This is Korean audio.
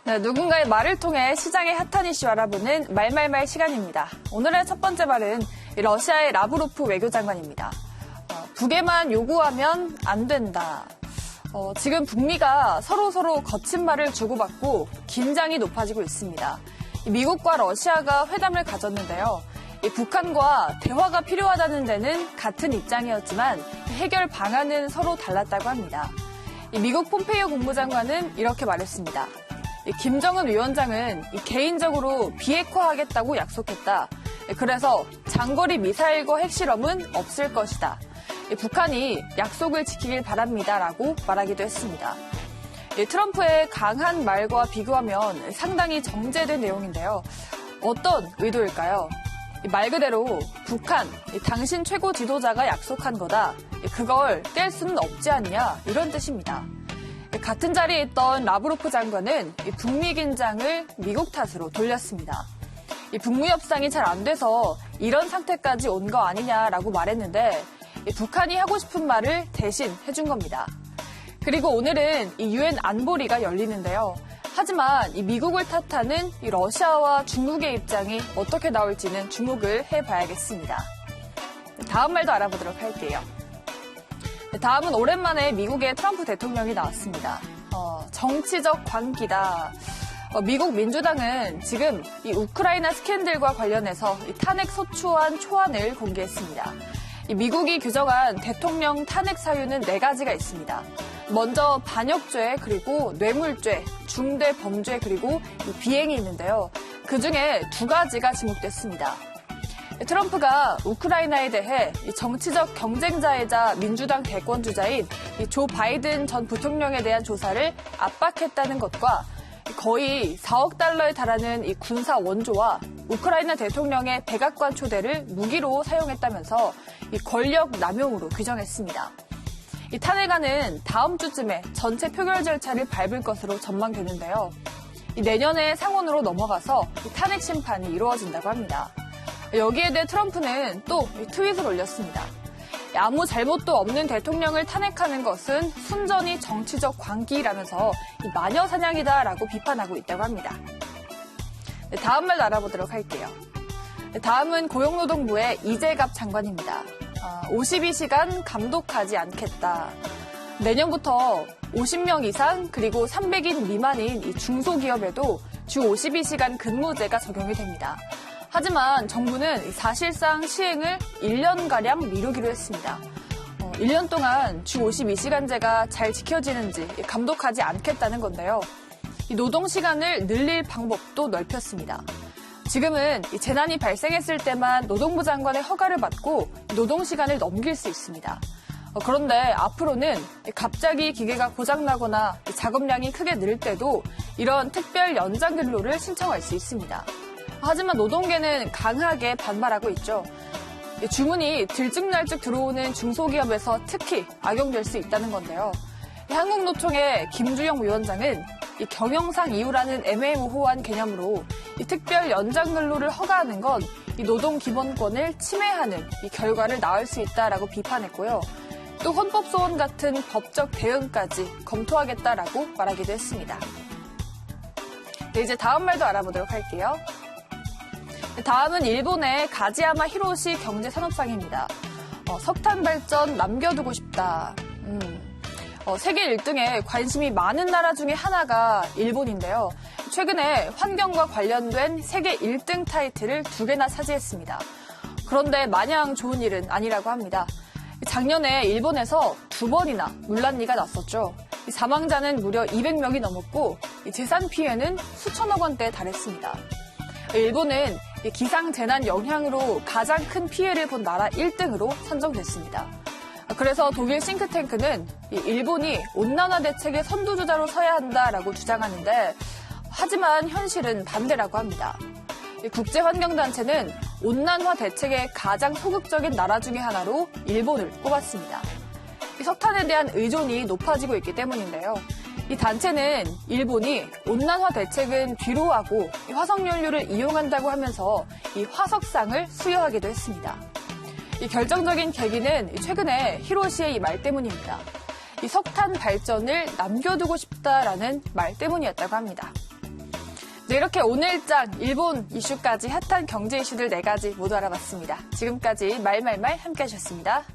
네, 누군가의 말을 통해 시장의 핫한 이슈 알아보는 말말말 시간입니다. 오늘의 첫 번째 말은 러시아의 라브로프 외교장관입니다. 북에만 요구하면 안 된다. 지금 북미가 서로 거친 말을 주고받고 긴장이 높아지고 있습니다. 미국과 러시아가 회담을 가졌는데요. 북한과 대화가 필요하다는 데는 같은 입장이었지만 해결 방안은 서로 달랐다고 합니다. 미국 폼페이오 국무장관은 이렇게 말했습니다. 김정은 위원장은 개인적으로 비핵화하겠다고 약속했다. 그래서 장거리 미사일과 핵실험은 없을 것이다. 북한이 약속을 지키길 바랍니다라고 말하기도 했습니다. 트럼프의 강한 말과 비교하면 상당히 정제된 내용인데요. 어떤 의도일까요? 말 그대로 북한, 당신 최고 지도자가 약속한 거다. 그걸 깰 수는 없지 않냐 이런 뜻입니다. 같은 자리에 있던 라브로프 장관은 북미 긴장을 미국 탓으로 돌렸습니다. 북미 협상이 잘 안 돼서 이런 상태까지 온 거 아니냐라고 말했는데 북한이 하고 싶은 말을 대신 해준 겁니다. 그리고 오늘은 유엔 안보리가 열리는데요. 하지만 미국을 탓하는 러시아와 중국의 입장이 어떻게 나올지는 주목을 해봐야겠습니다. 다음 말도 알아보도록 할게요. 다음은 오랜만에 미국의 트럼프 대통령이 나왔습니다. 정치적 광기다. 미국 민주당은 지금 이 우크라이나 스캔들과 관련해서 탄핵 소추안 초안을 공개했습니다. 미국이 규정한 대통령 탄핵 사유는 4가지가 있습니다. 먼저 반역죄, 그리고 뇌물죄, 중대 범죄, 그리고 비행이 있는데요. 그중에 2가지가 지목됐습니다. 트럼프가 우크라이나에 대해 정치적 경쟁자이자 민주당 대권주자인 조 바이든 전 부통령에 대한 조사를 압박했다는 것과 거의 4억 달러에 달하는 이 군사 원조와 우크라이나 대통령의 백악관 초대를 무기로 사용했다면서 이 권력 남용으로 규정했습니다. 이 탄핵안은 다음 주쯤에 전체 표결 절차를 밟을 것으로 전망되는데요. 내년에 상원으로 넘어가서 탄핵 심판이 이루어진다고 합니다. 여기에 대해 트럼프는 또 트윗을 올렸습니다. 아무 잘못도 없는 대통령을 탄핵하는 것은 순전히 정치적 광기라면서 마녀 사냥이다라고 비판하고 있다고 합니다. 다음 말도 알아보도록 할게요. 다음은 고용노동부의 이재갑 장관입니다. 52시간 감독하지 않겠다. 내년부터 50명 이상 그리고 300인 미만인 이 중소기업에도 주 52시간 근무제가 적용이 됩니다. 하지만 정부는 사실상 시행을 1년가량 미루기로 했습니다. 1년 동안 주 52시간제가 잘 지켜지는지 감독하지 않겠다는 건데요. 노동시간을 늘릴 방법도 넓혔습니다. 지금은 재난이 발생했을 때만 노동부 장관의 허가를 받고 노동시간을 넘길 수 있습니다. 그런데 앞으로는 갑자기 기계가 고장나거나 작업량이 크게 늘 때도 이런 특별 연장 근로를 신청할 수 있습니다. 하지만 노동계는 강하게 반발하고 있죠. 주문이 들쭉날쭉 들어오는 중소기업에서 특히 악용될 수 있다는 건데요. 한국노총의 김주영 위원장은 경영상 이유라는 애매모호한 개념으로 특별 연장 근로를 허가하는 건 노동 기본권을 침해하는 결과를 낳을 수 있다라고 비판했고요. 또 헌법 소원 같은 법적 대응까지 검토하겠다라고 말하기도 했습니다. 네, 이제 다음 말도 알아보도록 할게요. 다음은 일본의 가지야마 히로시 경제산업상입니다. 석탄 발전 남겨두고 싶다. 세계 1등에 관심이 많은 나라 중에 하나가 일본인데요. 최근에 환경과 관련된 세계 1등 타이틀을 2개나 차지했습니다. 그런데 마냥 좋은 일은 아니라고 합니다. 작년에 일본에서 2번이나 물난리가 났었죠. 사망자는 무려 200명이 넘었고 재산 피해는 수천억 원대에 달했습니다. 일본은 기상재난 영향으로 가장 큰 피해를 본 나라 1등으로 선정됐습니다. 그래서 독일 싱크탱크는 일본이 온난화 대책의 선두주자로 서야 한다라고 주장하는데 하지만 현실은 반대라고 합니다. 국제환경단체는 온난화 대책의 가장 소극적인 나라 중에 하나로 일본을 꼽았습니다. 석탄에 대한 의존이 높아지고 있기 때문인데요. 이 단체는 일본이 온난화 대책은 뒤로 하고 화석연료를 이용한다고 하면서 이 화석상을 수여하기도 했습니다. 이 결정적인 계기는 최근에 히로시의 이 말 때문입니다. 이 석탄 발전을 남겨두고 싶다라는 말 때문이었다고 합니다. 네, 이렇게 오늘장 일본 이슈까지 핫한 경제 이슈들 4가지 모두 알아봤습니다. 지금까지 말말말 함께 하셨습니다.